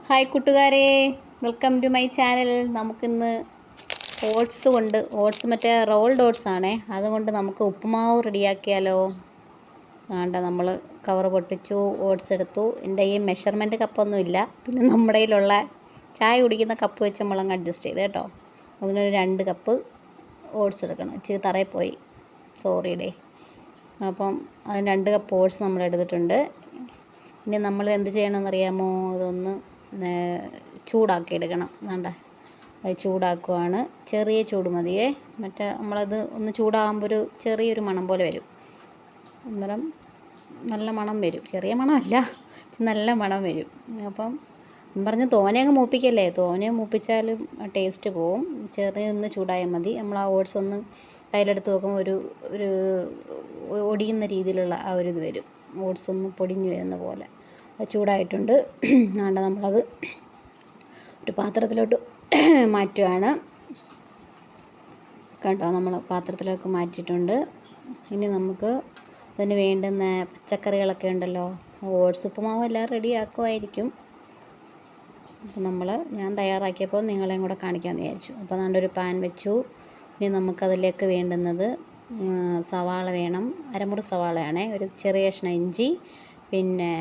Hi കൂട്ടുകാരെ, welcome to my channel. നമുക്കിന്ന് oats മറ്റേ റോൾഡ് ഓട്സ് ആണേ. അതുകൊണ്ട് നമുക്ക് ഉപ്പുമാവ് റെഡിയാക്കിയാലോ. വേണ്ട, നമ്മൾ കവർ പൊട്ടിച്ചു, ഓട്സ് എടുത്തു. എൻ്റെ ഈ മെഷർമെൻറ്റ് കപ്പൊന്നും ഇല്ല, പിന്നെ നമ്മുടെ കയ്യിലുള്ള ചായ കുടിക്കുന്ന കപ്പ് വെച്ച് നമ്മളങ്ങ് അഡ്ജസ്റ്റ് ചെയ്ത് കേട്ടോ. അതിനൊരു 2 കപ്പ് ഓട്സ് എടുക്കണം. ഇച്ചിരി തറയിൽ പോയി, സോറി ഡേ. അപ്പം അതിന് 2 കപ്പ് ഓട്സ് നമ്മൾ എടുത്തിട്ടുണ്ട്. ഇനി നമ്മൾ എന്ത് ചെയ്യണമെന്നറിയാമോ? ഇതൊന്ന് ചൂടാക്കി എടുക്കണം. വേണ്ട, അത് ചൂടാക്കുവാണ്. ചെറിയ ചൂട് മതിയേ. മറ്റേ നമ്മളത് ഒന്ന് ചൂടാകുമ്പോൾ ഒരു ചെറിയൊരു മണം പോലെ വരും. അന്നേരം നല്ല മണം വരും. ചെറിയ മണമല്ല, നല്ല മണം വരും. അപ്പം പറഞ്ഞ് തോനെ അങ്ങ് മൂപ്പിക്കല്ലേ. തോനെ മൂപ്പിച്ചാലും ടേസ്റ്റ് പോവും. ചെറിയ ഒന്ന് ചൂടായാൽ മതി. നമ്മൾ ആ ഓട്സ് ഒന്ന് കയ്യിലെടുത്ത് നോക്കുമ്പോൾ ഒരു ഒടിയുന്ന രീതിയിലുള്ള ആ ഒരു ഇത് വരും. ഓട്സ് ഒന്ന് പൊടിഞ്ഞ് വരുന്ന പോലെ. അത് ചൂടായിട്ടുണ്ട്. വേണ്ട, നമ്മളത് ഒരു പാത്രത്തിലോട്ട് മാറ്റുകയാണ് കേട്ടോ. നമ്മൾ പാത്രത്തിലേക്ക് മാറ്റിയിട്ടുണ്ട്. ഇനി നമുക്ക് അതിന് വേണ്ടുന്ന പച്ചക്കറികളൊക്കെ ഉണ്ടല്ലോ. ഓട്സ് ഉപ്പുമാവ് എല്ലാം റെഡി ആക്കുമായിരിക്കും. അപ്പോൾ ഞാൻ തയ്യാറാക്കിയപ്പോൾ നിങ്ങളെയും കൂടെ കാണിക്കാമെന്ന് വിചാരിച്ചു. അപ്പോൾ ഒരു പാൻ വെച്ചു. ഇനി നമുക്കതിലേക്ക് വേണ്ടുന്നത് സവാള വേണം. അരമുറി സവാളയാണേ. ഒരു ചെറിയ കഷ്ണം ഇഞ്ചി, പിന്നെ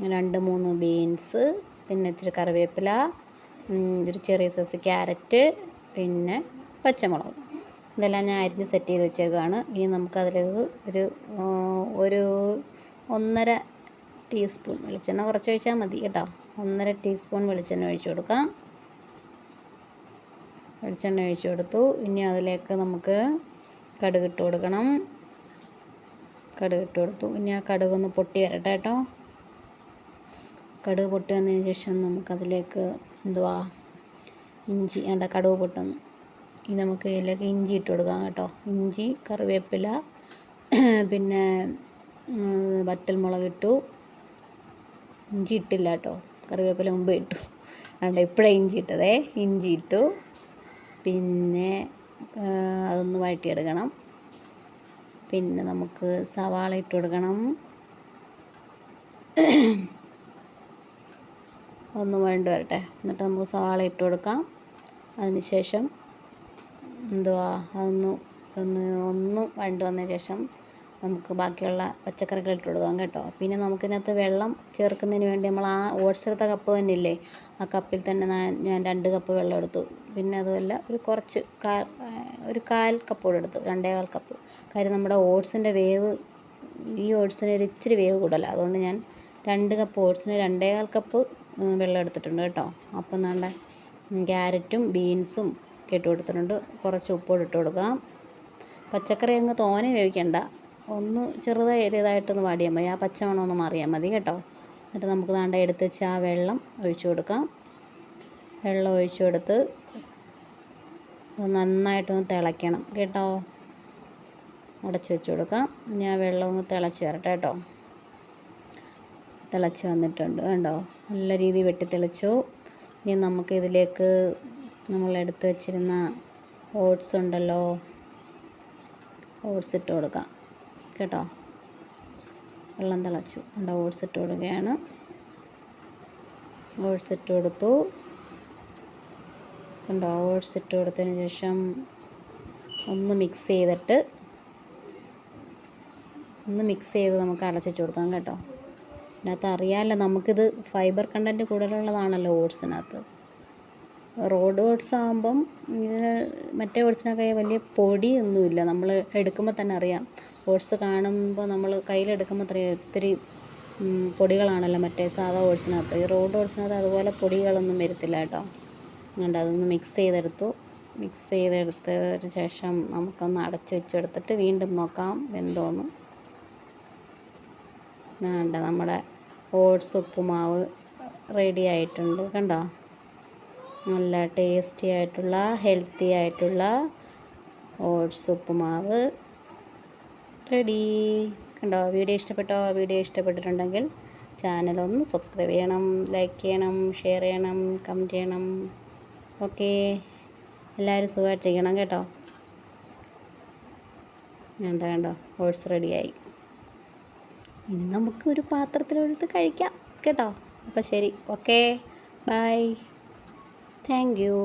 2-3 ബീൻസ്, പിന്നെ ഇച്ചിരി കറിവേപ്പില, ഒരു ചെറിയ സൈസ് ക്യാരറ്റ്, പിന്നെ പച്ചമുളക്. ഇതെല്ലാം ഞാൻ അരിഞ്ഞ് സെറ്റ് ചെയ്ത് വെച്ചേക്കുകയാണ്. ഇനി നമുക്കതിലേക്ക് ഒരു 1.5 ടീസ്പൂൺ വെളിച്ചെണ്ണ, കുറച്ച് ഒഴിച്ചാൽ മതി കേട്ടോ. 1.5 ടീസ്പൂൺ വെളിച്ചെണ്ണ ഒഴിച്ച് കൊടുക്കാം. വെളിച്ചെണ്ണ ഒഴിച്ച് കൊടുത്തു. ഇനി അതിലേക്ക് നമുക്ക് കടുകിട്ട് കൊടുക്കണം. കടുകിട്ട് കൊടുത്തു. ഇനി ആ കടുകൊന്ന് പൊട്ടി വരട്ടെ കേട്ടോ. കടുക് പൊട്ടി വന്നതിന് ശേഷം നമുക്കതിലേക്ക് ഇഞ്ചി, കടുക് പൊട്ടുന്നു. ഇനി നമുക്ക് ഇതിലേക്ക് ഇഞ്ചി ഇട്ട് കൊടുക്കാം കേട്ടോ. ഇഞ്ചി, കറിവേപ്പില, പിന്നെ വറ്റൽമുളക് ഇട്ടു. ഇഞ്ചി ഇട്ടില്ല കേട്ടോ, കറിവേപ്പില മുമ്പ് ഇട്ടു. ഇപ്പോഴേ ഇഞ്ചി ഇട്ടതേ. ഇഞ്ചി ഇട്ടു. പിന്നെ അതൊന്ന് വഴറ്റിയെടുക്കണം. പിന്നെ നമുക്ക് സവാള ഇട്ട് കൊടുക്കണം. ഒന്ന് വഴണ്ട് വരട്ടെ. എന്നിട്ട് നമുക്ക് സവാള ഇട്ട് കൊടുക്കാം. അതിന് ശേഷം ഒന്ന് വഴണ്ട് വന്നതിന് ശേഷം നമുക്ക് ബാക്കിയുള്ള പച്ചക്കറികൾ ഇട്ട് കൊടുക്കാം കേട്ടോ. പിന്നെ നമുക്കിതിനകത്ത് വെള്ളം ചേർക്കുന്നതിന് വേണ്ടി നമ്മൾ ആ ഓട്സ് എടുത്ത കപ്പ് തന്നെ ഇല്ലേ, ആ കപ്പിൽ തന്നെ ഞാൻ 2 കപ്പ് വെള്ളം എടുത്തു. പിന്നെ അതുമല്ല, ഒരു 1/4 കപ്പോടെ എടുത്തു. 2.25 കപ്പ്. കാര്യം നമ്മുടെ ഓട്സിൻ്റെ വേവ്, ഈ ഓട്സിന് ഒരു ഇച്ചിരി വേവ് കൂടുതലാണ്. അതുകൊണ്ട് ഞാൻ 2 കപ്പ് ഓട്സിന് 2.25 കപ്പ് വെള്ളം എടുത്തിട്ടുണ്ട് കേട്ടോ. അപ്പം നമ്മുടെ ക്യാരറ്റും ബീൻസും ഒക്കെ ഇട്ട് കൊടുത്തിട്ടുണ്ട്. കുറച്ച് ഉപ്പോട് ഇട്ട് കൊടുക്കാം. പച്ചക്കറി അങ്ങ് തോനെ വേവിക്കണ്ട, ഒന്ന് ചെറുതായിട്ടൊന്ന് വാടിയാൽ മതി. ആ പച്ചമണം ഒന്ന് മാറിയാൽ മതി കേട്ടോ. എന്നിട്ട് നമുക്ക് എടുത്ത് വെച്ച് ആ വെള്ളം ഒഴിച്ചു കൊടുക്കാം. വെള്ളം ഒഴിച്ചു കൊടുത്ത് നന്നായിട്ടൊന്ന് തിളയ്ക്കണം കേട്ടോ. അടച്ച് വെച്ച് കൊടുക്കാം. ഇനി ആ വെള്ളം ഒന്ന് തിളച്ച് വരട്ടെ കേട്ടോ. തിളച്ച് വന്നിട്ടുണ്ട് കണ്ടോ, നല്ല രീതിയിൽ വെട്ടിത്തിളച്ചു. ഇനി നമുക്കിതിലേക്ക് നമ്മൾ എടുത്ത് വെച്ചിരുന്ന ഓട്സ് ഉണ്ടല്ലോ, ഓട്സ് ഇട്ട് കൊടുക്കാം കേട്ടോ. വെള്ളം തിളച്ചു. ഓട്സ് ഇട്ട് കൊടുക്കുകയാണ്. ഓട്സ് ഇട്ട് കൊടുത്തു കണ്ടോ. ഓട്സ് ഇട്ട് കൊടുത്തതിന് ശേഷം ഒന്ന് മിക്സ് ചെയ്ത് നമുക്ക് അടച്ചു വെച്ച് കൊടുക്കാം കേട്ടോ. അതിനകത്ത് അറിയാമല്ലോ, നമുക്കിത് ഫൈബർ കണ്ടൻറ്റ് കൂടുതലുള്ളതാണല്ലോ ഓട്സിനകത്ത്. റോഡ് ഓട്സ് ആകുമ്പം ഇതിന് മറ്റേ ഓട്സിനൊക്കെ വലിയ പൊടിയൊന്നുമില്ല. നമ്മൾ എടുക്കുമ്പോൾ തന്നെ അറിയാം. ഓട്സ് കാണുമ്പോൾ നമ്മൾ കയ്യിലെടുക്കുമ്പോൾ ഒത്തിരി പൊടികളാണല്ലോ മറ്റേ സാധാ ഓട്സിനകത്ത്. ഈ റോഡ് ഓട്സിനകത്ത് അതുപോലെ പൊടികളൊന്നും വരത്തില്ല കേട്ടോ. അതൊന്ന് മിക്സ് ചെയ്തെടുത്തതിന് ശേഷം നമുക്കൊന്ന് അടച്ച് വെച്ചെടുത്തിട്ട് വീണ്ടും നോക്കാം വെന്തോന്ന്. നമ്മുടെ ഓട്സ് ഉപ്പുമാവ് റെഡി ആയിട്ടുണ്ട് കണ്ടോ. നല്ല ടേസ്റ്റി ആയിട്ടുള്ള, ഹെൽത്തി ആയിട്ടുള്ള ഓട്സ് ഉപ്പുമാവ് റെഡി കണ്ടോ. വീഡിയോ ഇഷ്ടപ്പെട്ടോ? വീഡിയോ ഇഷ്ടപ്പെട്ടിട്ടുണ്ടെങ്കിൽ ചാനലൊന്ന് സബ്സ്ക്രൈബ് ചെയ്യണം, ലൈക്ക് ചെയ്യണം, ഷെയർ ചെയ്യണം, കമൻറ്റ് ചെയ്യണം. ഓക്കേ, എല്ലാവരും സുഖമായിട്ടിരിക്കണം കേട്ടോ. കണ്ടോ, ഓട്സ് റെഡിയായി. ഇനി നമുക്ക് ഒരു പാത്രത്തിലോട്ട് കഴിക്കാം കേട്ടോ. അപ്പോൾ ശരി, ഓക്കേ. ബൈ. Thank you.